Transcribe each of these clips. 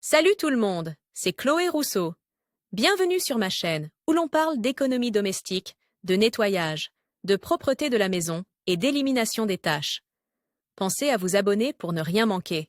Salut tout le monde, c'est Chloé Rousseau. Bienvenue sur ma chaîne où l'on parle d'économie domestique, de nettoyage, de propreté de la maison et d'élimination des tâches. Pensez à vous abonner pour ne rien manquer.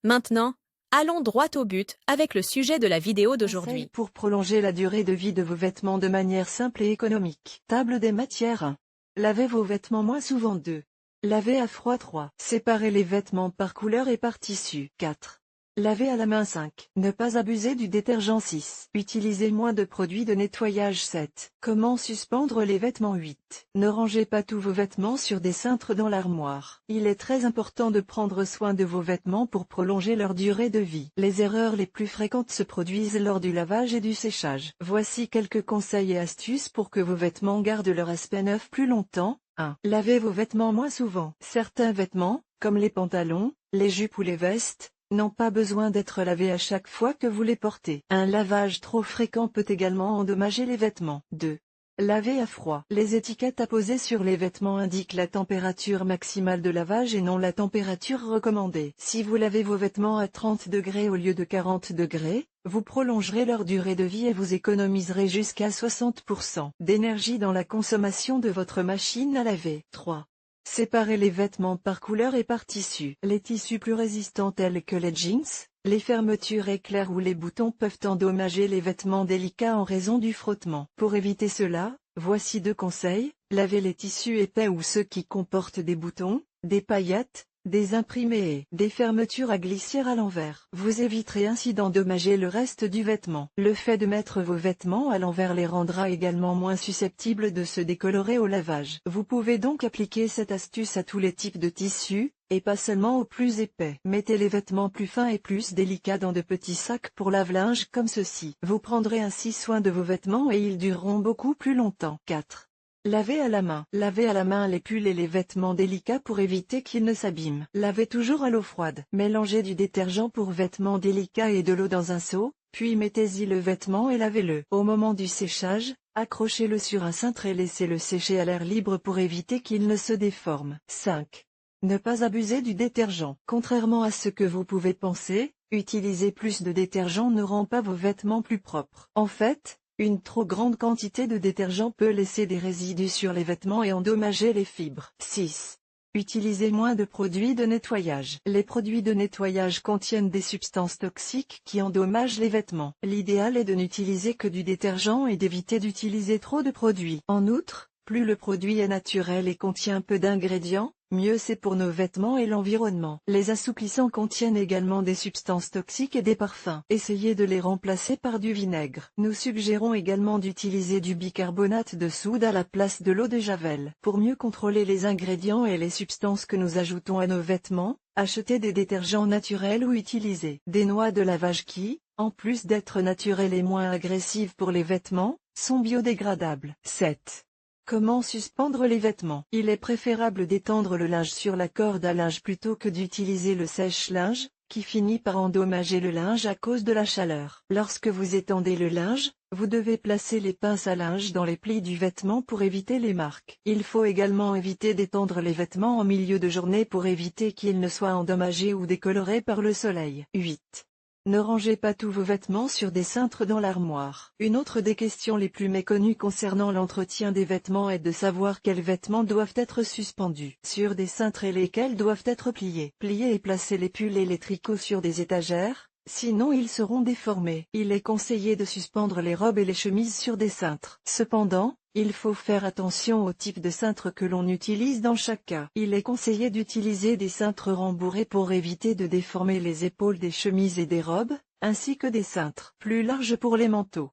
Maintenant, allons droit au but avec le sujet de la vidéo Conseils d'aujourd'hui. pour prolonger la durée de vie de vos vêtements de manière simple et économique. Table des matières 1. Lavez vos vêtements moins souvent 2. Lavez à froid 3. Séparez les vêtements par couleur et par tissu 4. Lavez à la main 5. Ne pas abuser du détergent 6. Utilisez moins de produits de nettoyage 7. Comment suspendre les vêtements 8. Ne rangez pas tous vos vêtements sur des cintres dans l'armoire. Il est très important de prendre soin de vos vêtements pour prolonger leur durée de vie. Les erreurs les plus fréquentes se produisent lors du lavage et du séchage. Voici quelques conseils et astuces pour que vos vêtements gardent leur aspect neuf plus longtemps. 1. Lavez vos vêtements moins souvent. Certains vêtements, comme les pantalons, les jupes ou les vestes, n'ont pas besoin d'être lavés à chaque fois que vous les portez. Un lavage trop fréquent peut également endommager les vêtements. 2. Laver à froid. Les étiquettes apposées sur les vêtements indiquent la température maximale de lavage et non la température recommandée. Si vous lavez vos vêtements à 30 degrés au lieu de 40 degrés, vous prolongerez leur durée de vie et vous économiserez jusqu'à 60% d'énergie dans la consommation de votre machine à laver. 3. Séparez les vêtements par couleur et par tissu. Les tissus plus résistants tels que les jeans, les fermetures éclairs ou les boutons peuvent endommager les vêtements délicats en raison du frottement. Pour éviter cela, voici 2 conseils. Lavez les tissus épais ou ceux qui comportent des boutons, des paillettes, des imprimés et des fermetures à glissière à l'envers. Vous éviterez ainsi d'endommager le reste du vêtement. Le fait de mettre vos vêtements à l'envers les rendra également moins susceptibles de se décolorer au lavage. Vous pouvez donc appliquer cette astuce à tous les types de tissus, et pas seulement aux plus épais. Mettez les vêtements plus fins et plus délicats dans de petits sacs pour lave-linge comme ceci. Vous prendrez ainsi soin de vos vêtements et ils dureront beaucoup plus longtemps. 4. Lavez à la main. Lavez à la main les pulls et les vêtements délicats pour éviter qu'ils ne s'abîment. Lavez toujours à l'eau froide. Mélangez du détergent pour vêtements délicats et de l'eau dans un seau, puis mettez-y le vêtement et lavez-le. Au moment du séchage, accrochez-le sur un cintre et laissez-le sécher à l'air libre pour éviter qu'il ne se déforme. 5. Ne pas abuser du détergent. Contrairement à ce que vous pouvez penser, utiliser plus de détergent ne rend pas vos vêtements plus propres. En fait, une trop grande quantité de détergent peut laisser des résidus sur les vêtements et endommager les fibres. 6. Utilisez moins de produits de nettoyage. Les produits de nettoyage contiennent des substances toxiques qui endommagent les vêtements. L'idéal est de n'utiliser que du détergent et d'éviter d'utiliser trop de produits. En outre, plus le produit est naturel et contient peu d'ingrédients, mieux c'est pour nos vêtements et l'environnement. Les assouplissants contiennent également des substances toxiques et des parfums. Essayez de les remplacer par du vinaigre. Nous suggérons également d'utiliser du bicarbonate de soude à la place de l'eau de javel. Pour mieux contrôler les ingrédients et les substances que nous ajoutons à nos vêtements, achetez des détergents naturels ou utilisez des noix de lavage qui, en plus d'être naturelles et moins agressives pour les vêtements, sont biodégradables. 7. Comment suspendre les vêtements? Il est préférable d'étendre le linge sur la corde à linge plutôt que d'utiliser le sèche-linge, qui finit par endommager le linge à cause de la chaleur. Lorsque vous étendez le linge, vous devez placer les pinces à linge dans les plis du vêtement pour éviter les marques. Il faut également éviter d'étendre les vêtements en milieu de journée pour éviter qu'ils ne soient endommagés ou décolorés par le soleil. 8. Ne rangez pas tous vos vêtements sur des cintres dans l'armoire. Une autre des questions les plus méconnues concernant l'entretien des vêtements est de savoir quels vêtements doivent être suspendus sur des cintres et lesquels doivent être pliés. Pliez et placez les pulls et les tricots sur des étagères, sinon ils seront déformés. Il est conseillé de suspendre les robes et les chemises sur des cintres. Cependant, il faut faire attention au type de cintre que l'on utilise dans chaque cas. Il est conseillé d'utiliser des cintres rembourrés pour éviter de déformer les épaules des chemises et des robes, ainsi que des cintres plus larges pour les manteaux.